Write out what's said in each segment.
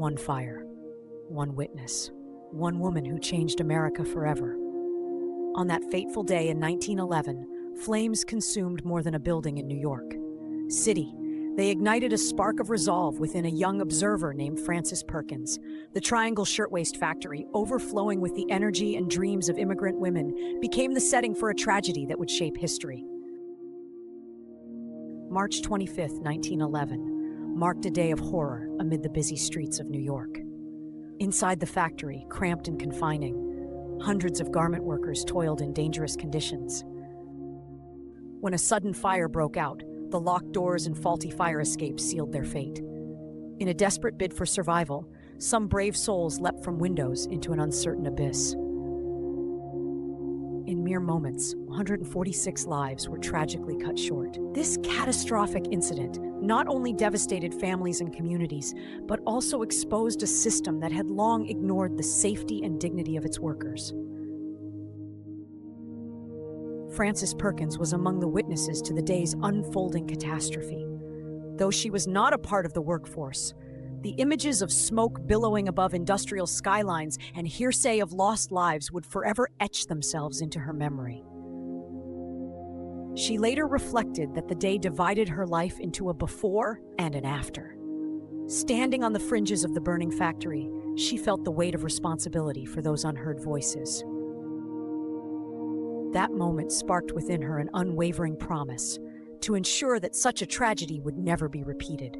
One fire, one witness, one woman who changed America forever. On that fateful day in 1911, flames consumed more than a building in New York City. They ignited a spark of resolve within a young observer named Frances Perkins. The Triangle Shirtwaist Factory, overflowing with the energy and dreams of immigrant women, became the setting for a tragedy that would shape history. March 25, 1911, marked a day of horror amid the busy streets of New York. Inside the factory, cramped and confining, hundreds of garment workers toiled in dangerous conditions. When a sudden fire broke out, the locked doors and faulty fire escapes sealed their fate. In a desperate bid for survival, some brave souls leapt from windows into an uncertain abyss. In mere moments, 146 lives were tragically cut short. This catastrophic incident not only devastated families and communities, but also exposed a system that had long ignored the safety and dignity of its workers. Frances Perkins was among the witnesses to the day's unfolding catastrophe. Though she was not a part of the workforce, the images of smoke billowing above industrial skylines and hearsay of lost lives would forever etch themselves into her memory. She later reflected that the day divided her life into a before and an after. Standing on the fringes of the burning factory, she felt the weight of responsibility for those unheard voices. That moment sparked within her an unwavering promise to ensure that such a tragedy would never be repeated.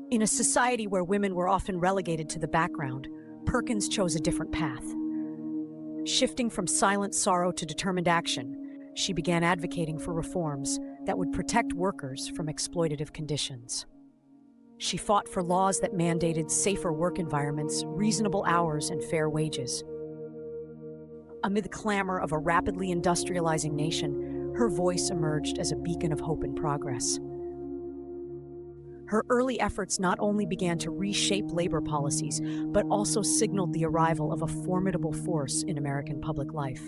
In a society where women were often relegated to the background, Perkins chose a different path. Shifting from silent sorrow to determined action, she began advocating for reforms that would protect workers from exploitative conditions. She fought for laws that mandated safer work environments, reasonable hours, and fair wages. Amid the clamor of a rapidly industrializing nation, her voice emerged as a beacon of hope and progress. Her early efforts not only began to reshape labor policies, but also signaled the arrival of a formidable force in American public life.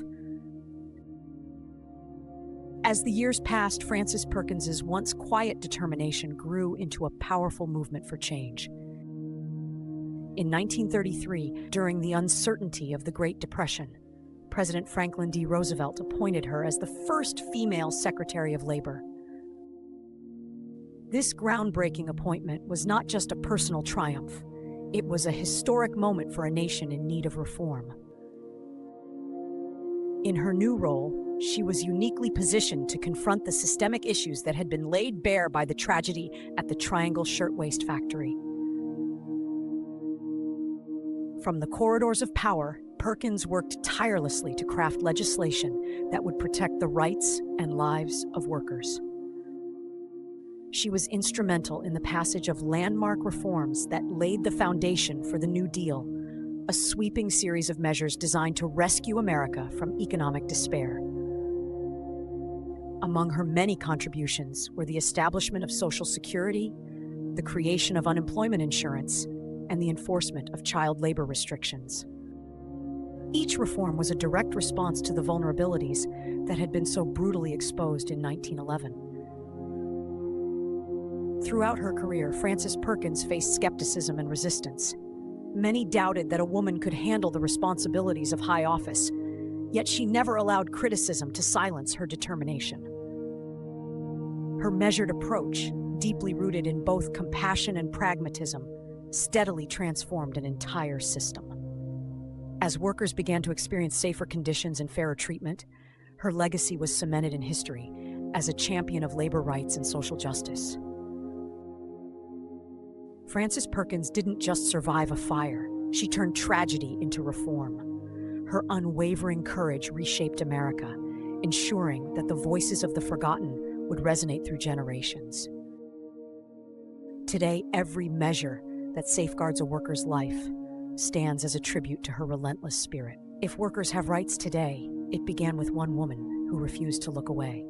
As the years passed, Frances Perkins's once quiet determination grew into a powerful movement for change. In 1933, during the uncertainty of the Great Depression, President Franklin D. Roosevelt appointed her as the first female Secretary of Labor. This groundbreaking appointment was not just a personal triumph. It was a historic moment for a nation in need of reform. In her new role, she was uniquely positioned to confront the systemic issues that had been laid bare by the tragedy at the Triangle Shirtwaist Factory. From the corridors of power, Perkins worked tirelessly to craft legislation that would protect the rights and lives of workers. She was instrumental in the passage of landmark reforms that laid the foundation for the New Deal, a sweeping series of measures designed to rescue America from economic despair. Among her many contributions were the establishment of Social Security, the creation of unemployment insurance, and the enforcement of child labor restrictions. Each reform was a direct response to the vulnerabilities that had been so brutally exposed in 1911. Throughout her career, Frances Perkins faced skepticism and resistance. Many doubted that a woman could handle the responsibilities of high office, yet she never allowed criticism to silence her determination. Her measured approach, deeply rooted in both compassion and pragmatism, steadily transformed an entire system. As workers began to experience safer conditions and fairer treatment, her legacy was cemented in history as a champion of labor rights and social justice. Frances Perkins didn't just survive a fire, she turned tragedy into reform. Her unwavering courage reshaped America, ensuring that the voices of the forgotten would resonate through generations. Today, every measure that safeguards a worker's life stands as a tribute to her relentless spirit. If workers have rights today, it began with one woman who refused to look away.